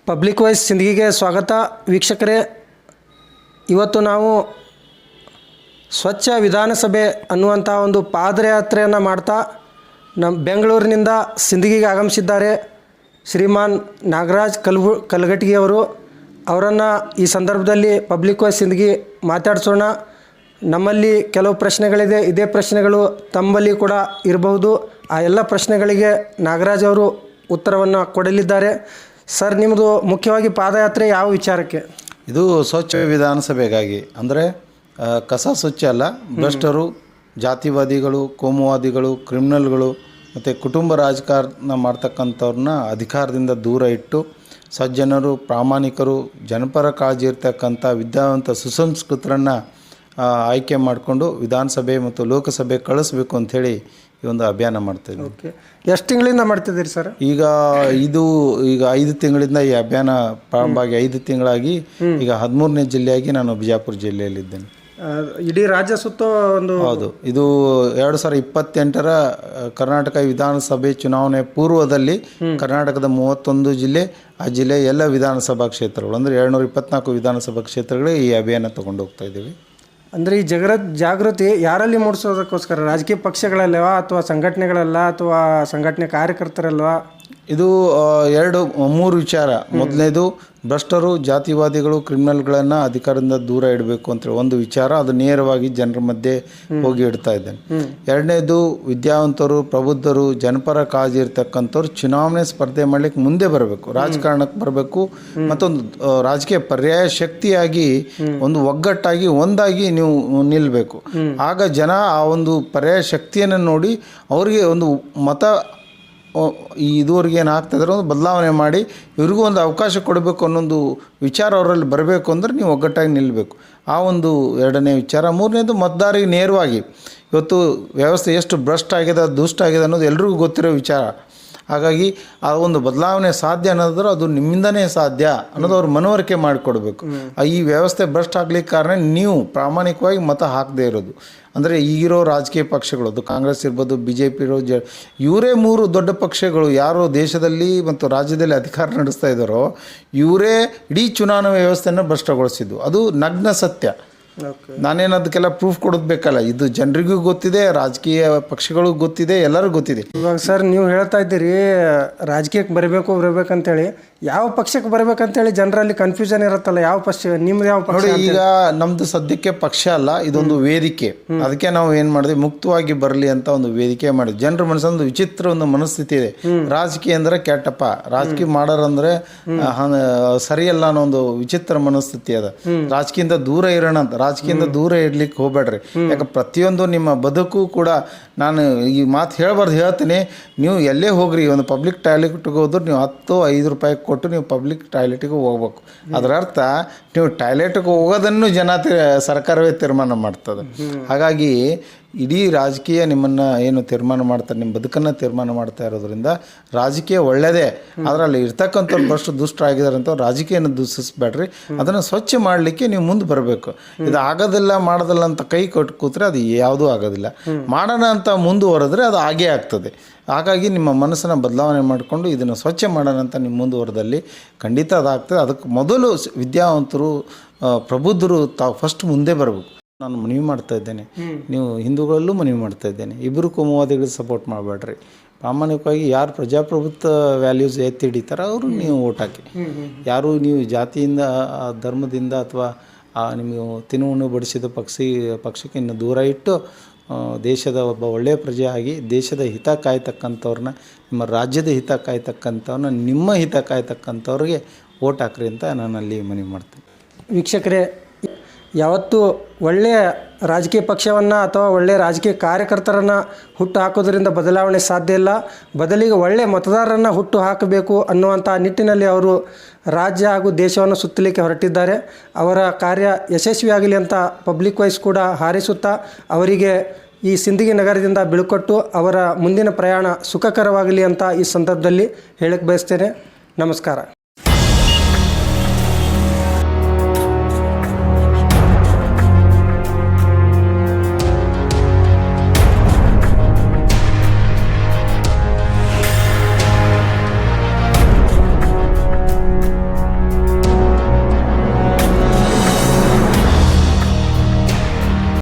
Public voice ಸಿಂದಗಿಗೆ ಸ್ವಾಗತ ವೀಕ್ಷಕರೇ. ಇವತ್ತು ನಾವು ಸ್ವಚ್ಛ ವಿಧಾನಸಭೆ ಅನ್ನುವಂಥ ಒಂದು ಪಾದಯಾತ್ರೆಯನ್ನು ಮಾಡ್ತಾ ನಮ್ಮ ಬೆಂಗಳೂರಿನಿಂದ ಸಿಂದಗಿಗೆ ಆಗಮಿಸಿದ್ದಾರೆ ಶ್ರೀಮಾನ್ ನಾಗರಾಜ್ ಕಲಘಟಗಿಯವರು. ಅವರನ್ನು ಈ ಸಂದರ್ಭದಲ್ಲಿ ಪಬ್ಲಿಕ್ ವಾಯ್ಸ್ ಸಿಂದಗಿ ಮಾತಾಡಿಸೋಣ. ನಮ್ಮಲ್ಲಿ ಕೆಲವು ಪ್ರಶ್ನೆಗಳಿದೆ, ಇದೇ ಪ್ರಶ್ನೆಗಳು ತಮ್ಮಲ್ಲಿ ಕೂಡ ಇರಬಹುದು. ಆ ಎಲ್ಲ ಪ್ರಶ್ನೆಗಳಿಗೆ ನಾಗರಾಜ್ ಅವರು ಉತ್ತರವನ್ನು ಕೊಡಲಿದ್ದಾರೆ. ಸರ್, ನಿಮ್ಮದು ಮುಖ್ಯವಾಗಿ ಪಾದಯಾತ್ರೆ ಯಾವ ವಿಚಾರಕ್ಕೆ? ಇದು ಸ್ವಚ್ಛ ವಿಧಾನಸಭೆಗಾಗಿ, ಅಂದರೆ ಕಸ ಸ್ವಚ್ಛ ಅಲ್ಲ, ಭ್ರಷ್ಟರು, ಜಾತಿವಾದಿಗಳು, ಕೋಮುವಾದಿಗಳು, ಕ್ರಿಮಿನಲ್ಗಳು ಮತ್ತು ಕುಟುಂಬ ರಾಜಕಾರಣ ಮಾಡ್ತಕ್ಕಂಥವ್ರನ್ನ ಅಧಿಕಾರದಿಂದ ದೂರ ಇಟ್ಟು ಸಜ್ಜನರು, ಪ್ರಾಮಾಣಿಕರು, ಜನಪರ ಕಾಳಜಿ ಇರ್ತಕ್ಕಂಥ ವಿದ್ಯಾವಂತ ಸುಸಂಸ್ಕೃತರನ್ನು ಆಯ್ಕೆ ಮಾಡಿಕೊಂಡು ವಿಧಾನಸಭೆ ಮತ್ತು ಲೋಕಸಭೆ ಕಳಿಸ್ಬೇಕು ಅಂಥೇಳಿ ಈ ಒಂದು ಅಭಿಯಾನ ಮಾಡ್ತಾಯಿದ್ದೀವಿ. ಓಕೆ, ಎಷ್ಟು ತಿಂಗಳಿಂದ ಮಾಡ್ತಿದ್ದೀರಿ ಸರ್? ಈಗ 5 ತಿಂಗಳಿಂದ ಈ ಅಭಿಯಾನ ಪ್ರಾರಂಭ ಆಗಿ 5 ತಿಂಗಳಾಗಿ ಈಗ 13ನೇ ಜಿಲ್ಲೆಯಾಗಿ ನಾನು ಬಿಜಾಪುರ ಜಿಲ್ಲೆಯಲ್ಲಿದ್ದೇನೆ. ಇಡೀ ರಾಜ್ಯ ಸುತ್ತೋ ಒಂದು? ಹೌದು, ಇದು 2028ರ ಕರ್ನಾಟಕ ವಿಧಾನಸಭೆ ಚುನಾವಣೆ ಪೂರ್ವದಲ್ಲಿ ಕರ್ನಾಟಕದ 31 ಜಿಲ್ಲೆ, ಆ ಜಿಲ್ಲೆ ಎಲ್ಲ ವಿಧಾನಸಭಾ ಕ್ಷೇತ್ರಗಳು ಅಂದರೆ 224 ವಿಧಾನಸಭಾ ಕ್ಷೇತ್ರಗಳಿಗೆ ಈ ಅಭಿಯಾನ ತಗೊಂಡು ಹೋಗ್ತಾ ಇದ್ದೀವಿ. ಅಂದರೆ ಈ ಜಾಗೃತಿ ಯಾರಲ್ಲಿ ಮೂಡಿಸೋದಕ್ಕೋಸ್ಕರ? ರಾಜಕೀಯ ಪಕ್ಷಗಳಲ್ಲವಾ ಅಥವಾ ಸಂಘಟನೆಗಳಲ್ಲ ಅಥವಾ ಸಂಘಟನೆ ಕಾರ್ಯಕರ್ತರಲ್ವಾ? ಇದು 3 ವಿಚಾರ. ಮೊದಲನೇದು ಭ್ರಷ್ಟರು, ಜಾತಿವಾದಿಗಳು, ಕ್ರಿಮಿನಲ್ಗಳನ್ನು ಅಧಿಕಾರದಿಂದ ದೂರ ಇಡಬೇಕು ಅಂತೇಳಿ ಒಂದು ವಿಚಾರ, ಅದು ನೇರವಾಗಿ ಜನರ ಮಧ್ಯೆ ಹೋಗಿ ಇಡ್ತಾ ಇದ್ದೇನೆ. ಎರಡನೇದು ವಿದ್ಯಾವಂತರು, ಪ್ರಬುದ್ಧರು, ಜನಪರ ಕಾಳಜಿ ಇರ್ತಕ್ಕಂಥವ್ರು ಚುನಾವಣೆ ಸ್ಪರ್ಧೆ ಮಾಡಲಿಕ್ಕೆ ಮುಂದೆ ಬರಬೇಕು, ರಾಜಕಾರಣಕ್ಕೆ ಬರಬೇಕು, ಮತ್ತೊಂದು ರಾಜಕೀಯ ಪರ್ಯಾಯ ಶಕ್ತಿಯಾಗಿ ಒಂದು ಒಗ್ಗಟ್ಟಾಗಿ ಒಂದಾಗಿ ನೀವು ನಿಲ್ಲಬೇಕು. ಆಗ ಜನ ಆ ಒಂದು ಪರ್ಯಾಯ ಶಕ್ತಿಯನ್ನು ನೋಡಿ ಅವರಿಗೆ ಒಂದು ಮತ ಇದುವರೆಗೆ ಏನು ಆಗ್ತಾಯಿದ್ರೆ ಒಂದು ಬದಲಾವಣೆ ಮಾಡಿ ಇವ್ರಿಗೂ ಒಂದು ಅವಕಾಶ ಕೊಡಬೇಕು ಅನ್ನೊಂದು ವಿಚಾರ ಅವರಲ್ಲಿ ಬರಬೇಕು ಅಂದರೆ ನೀವು ಒಗ್ಗಟ್ಟಾಗಿ ನಿಲ್ಲಬೇಕು. ಆ ಒಂದು ಎರಡನೇ ವಿಚಾರ. ಮೂರನೇದು ಮತದಾರರಿಗೆ ನೇರವಾಗಿ ಇವತ್ತು ವ್ಯವಸ್ಥೆ ಎಷ್ಟು ಭ್ರಷ್ಟ ಆಗಿದೆ, ದುಷ್ಟ ಆಗಿದೆ ಅನ್ನೋದು ಎಲ್ರಿಗೂ ಗೊತ್ತಿರೋ ವಿಚಾರ. ಹಾಗಾಗಿ ಆ ಒಂದು ಬದಲಾವಣೆ ಸಾಧ್ಯ ಅನ್ನೋದಾದ್ರೆ ಅದು ನಿಮ್ಮಿಂದನೇ ಸಾಧ್ಯ ಅನ್ನೋದು ಅವ್ರು ಮನವರಿಕೆ ಮಾಡಿಕೊಡ್ಬೇಕು. ಈ ವ್ಯವಸ್ಥೆ ಭ್ರಷ್ಟ ಆಗ್ಲಿಕ್ಕೆ ಕಾರಣ ನೀವು ಪ್ರಾಮಾಣಿಕವಾಗಿ ಮತ ಹಾಕದೇ ಇರೋದು. ಅಂದರೆ ಈಗಿರೋ ರಾಜಕೀಯ ಪಕ್ಷಗಳು, ಅದು ಕಾಂಗ್ರೆಸ್ ಇರ್ಬೋದು, BJP ಇರೋ ಇವರೇ 3 ದೊಡ್ಡ ಪಕ್ಷಗಳು ಯಾರು ದೇಶದಲ್ಲಿ ಮತ್ತು ರಾಜ್ಯದಲ್ಲಿ ಅಧಿಕಾರ ನಡೆಸ್ತಾ ಇದ್ದಾರೋ ಇವರೇ ಇಡೀ ಚುನಾವಣಾ ವ್ಯವಸ್ಥೆಯನ್ನು ಭ್ರಷ್ಟಗೊಳಿಸಿದ್ದು. ಅದು ನಗ್ನ ಸತ್ಯ. ನಾನೇನು ಅದಕ್ಕೆಲ್ಲ ಪ್ರೂಫ್ ಕೊಡೋದು ಬೇಕಲ್ಲ, ಇದು ಜನರಿಗೂ ಗೊತ್ತಿದೆ, ರಾಜಕೀಯ ಪಕ್ಷಗಳಿಗೂ ಗೊತ್ತಿದೆ, ಎಲ್ಲರಿಗೂ ಗೊತ್ತಿದೆ. ಇವಾಗ ಸರ್ ನೀವು ಹೇಳ್ತಾ ಇದ್ದೀರಿ ರಾಜಕೀಯಕ್ಕೆ ಬರಬೇಕಂತೇಳಿ, ಯಾವ ಪಕ್ಷಕ್ಕೆ ಬರಬೇಕಂತೇಳಿ ಜನರಲ್ಲಿ ಕನ್ಫ್ಯೂಷನ್ ಇರುತ್ತಲ್ಲ, ಯಾವ ಪಕ್ಷ ನಿಮ್ದು ಯಾವ ಪಕ್ಷ? ನೋಡಿ, ಈಗ ನಮ್ದು ಸದ್ಯಕ್ಕೆ ಪಕ್ಷ ಅಲ್ಲ, ಇದೊಂದು ವೇದಿಕೆ. ಅದಕ್ಕೆ ನಾವು ಏನು ಮಾಡಿದ್ವಿ, ಮುಕ್ತವಾಗಿ ಬರಲಿ ಅಂತ ಒಂದು ವೇದಿಕೆ ಮಾಡಿದ್ವಿ. ಜನರ ಮನಸ್ಸೊಂದು ವಿಚಿತ್ರ ಒಂದು ಮನಸ್ಥಿತಿ ಇದೆ. ರಾಜಕೀಯ ಅಂದರೆ ಕೆಟ್ಟಪ್ಪ, ರಾಜಕೀಯ ಮಾಡೋರಂದ್ರೆ ಸರಿಯಲ್ಲ ಅನ್ನೋ ಒಂದು ವಿಚಿತ್ರ ಮನಸ್ಥಿತಿ ಅದ. ರಾಜಕೀಯದಿಂದ ದೂರ ಇರೋಣ ಅಂತ, ರಾಜಕೀಯದಿಂದ ದೂರ ಇಡ್ಲಿಕ್ಕೆ ಹೋಗ್ಬೇಡ್ರಿ. ಯಾಕೆ ಪ್ರತಿಯೊಂದು ನಿಮ್ಮ ಬದುಕು ಕೂಡ, ನಾನು ಈ ಮಾತು ಹೇಳ್ಬಾರ್ದು ಹೇಳ್ತೀನಿ, ನೀವು ಎಲ್ಲೇ ಹೋಗ್ರಿ, ಒಂದು ಪಬ್ಲಿಕ್ ಟಾಯ್ಲೆಟ್ಗೆ ಹೋದ್ರೆ ನೀವು 10-5 ರೂಪಾಯಿ ಕೊಟ್ಟು ನೀವು ಪಬ್ಲಿಕ್ ಟಾಯ್ಲೆಟಿಗೆ ಹೋಗ್ಬೇಕು. ಅದರ ಅರ್ಥ ನೀವು ಟಾಯ್ಲೆಟ್ಗೆ ಹೋಗೋದನ್ನು ಸರ್ಕಾರವೇ ತೀರ್ಮಾನ ಮಾಡ್ತದೆ. ಹಾಗಾಗಿ ಇಡೀ ರಾಜಕೀಯ ನಿಮ್ಮನ್ನು ಏನು ತೀರ್ಮಾನ ಮಾಡ್ತಾರೆ, ನಿಮ್ಮ ಬದುಕನ್ನು ತೀರ್ಮಾನ ಮಾಡ್ತಾ ಇರೋದ್ರಿಂದ ರಾಜಕೀಯ ಒಳ್ಳೆಯದೇ, ಅದರಲ್ಲಿ ಇರ್ತಕ್ಕಂಥವ್ರು ಭ್ರಷ್ಟ ದುಷ್ಟರಾಗಿದ್ದಾರೆ ಅಂತ ರಾಜಕೀಯನ ದೂಷಿಸಬೇಡ್ರಿ. ಅದನ್ನು ಸ್ವಚ್ಛ ಮಾಡಲಿಕ್ಕೆ ನೀವು ಮುಂದೆ ಬರಬೇಕು. ಇದು ಆಗೋದಿಲ್ಲ ಮಾಡೋದಿಲ್ಲ ಅಂತ ಕೈ ಕೊಟ್ಟು ಕೂತ್ರೆ ಅದು ಯಾವುದೂ ಆಗೋದಿಲ್ಲ. ಮಾಡೋಣ ಅಂತ ಮುಂದುವರೆದ್ರೆ ಅದು ಆಗೇ ಆಗ್ತದೆ. ಹಾಗಾಗಿ ನಿಮ್ಮ ಮನಸ್ಸನ್ನು ಬದಲಾವಣೆ ಮಾಡಿಕೊಂಡು ಇದನ್ನು ಸ್ವಚ್ಛ ಮಾಡೋಣ ಅಂತ ನಿಮ್ಮ ಮುಂದುವರೆದಲ್ಲಿ ಖಂಡಿತ ಅದಾಗ್ತದೆ. ಅದಕ್ಕೆ ಮೊದಲು ವಿದ್ಯಾವಂತರು, ಪ್ರಬುದ್ಧರು ತಾವು ಫಸ್ಟ್ ಮುಂದೆ ಬರಬೇಕು. ನಾನು ಮನವಿ ಮಾಡ್ತಾ ಇದ್ದೇನೆ, ನೀವು ಹಿಂದೂಗಳಲ್ಲೂ ಮನವಿ ಮಾಡ್ತಾ ಇದ್ದೇನೆ, ಇಬ್ಬರು ಕೋಮುವಾದಿಗಳಿಗೆ ಸಪೋರ್ಟ್ ಮಾಡಬೇಡ್ರಿ. ಪ್ರಾಮಾಣಿಕವಾಗಿ ಯಾರು ಪ್ರಜಾಪ್ರಭುತ್ವ ವ್ಯಾಲ್ಯೂಸ್ ಎತ್ತಿ ಹಿಡಿತಾರೆ ಅವರು ನೀವು ಓಟ್ ಹಾಕಿ. ಯಾರು ನೀವು ಜಾತಿಯಿಂದ, ಧರ್ಮದಿಂದ ಅಥವಾ ನಿಮಗೆ ತಿನ್ನುವನ್ನು ಬಡಿಸಿದ ಪಕ್ಷಕ್ಕೆ ಇನ್ನು ದೂರ ಇಟ್ಟು ದೇಶದ ಒಬ್ಬ ಒಳ್ಳೆಯ ಪ್ರಜೆ ಆಗಿ ದೇಶದ ಹಿತ ಕಾಯ್ತಕ್ಕಂಥವ್ರನ್ನ, ನಿಮ್ಮ ರಾಜ್ಯದ ಹಿತ ಕಾಯ್ತಕ್ಕಂಥವ್ರನ್ನ, ನಿಮ್ಮ ಹಿತ ಕಾಯ್ತಕ್ಕಂಥವ್ರಿಗೆ ಓಟ್ ಹಾಕ್ರಿ ಅಂತ ನಾನಲ್ಲಿ ಮನವಿ ಮಾಡ್ತೀನಿ. ವೀಕ್ಷಕರೇ, ಯಾವತ್ತೂ ಒಳ್ಳೆಯ ರಾಜಕೀಯ ಪಕ್ಷವನ್ನು ಅಥವಾ ಒಳ್ಳೆಯ ರಾಜಕೀಯ ಕಾರ್ಯಕರ್ತರನ್ನು ಹುಟ್ಟು ಹಾಕೋದ್ರಿಂದ ಬದಲಾವಣೆ ಸಾಧ್ಯ ಇಲ್ಲ. ಬದಲಿಗೆ ಒಳ್ಳೆಯ ಮತದಾರರನ್ನು ಹುಟ್ಟು ಹಾಕಬೇಕು ಅನ್ನುವಂಥ ನಿಟ್ಟಿನಲ್ಲಿ ಅವರು ರಾಜ್ಯ ಹಾಗೂ ದೇಶವನ್ನು ಸುತ್ತಲಿಕ್ಕೆ ಹೊರಟಿದ್ದಾರೆ. ಅವರ ಕಾರ್ಯ ಯಶಸ್ವಿಯಾಗಲಿ ಅಂತ ಪಬ್ಲಿಕ್ ವಾಯ್ಸ್ ಕೂಡ ಹಾರೈಸುತ್ತಾ ಅವರಿಗೆ ಈ ಸಿಂದಗಿ ನಗರದಿಂದ ಬೀಳ್ಕೊಟ್ಟು ಅವರ ಮುಂದಿನ ಪ್ರಯಾಣ ಸುಖಕರವಾಗಲಿ ಅಂತ ಈ ಸಂದರ್ಭದಲ್ಲಿ ಹೇಳಕ್ಕೆ ಬಯಸ್ತೇನೆ. ನಮಸ್ಕಾರ.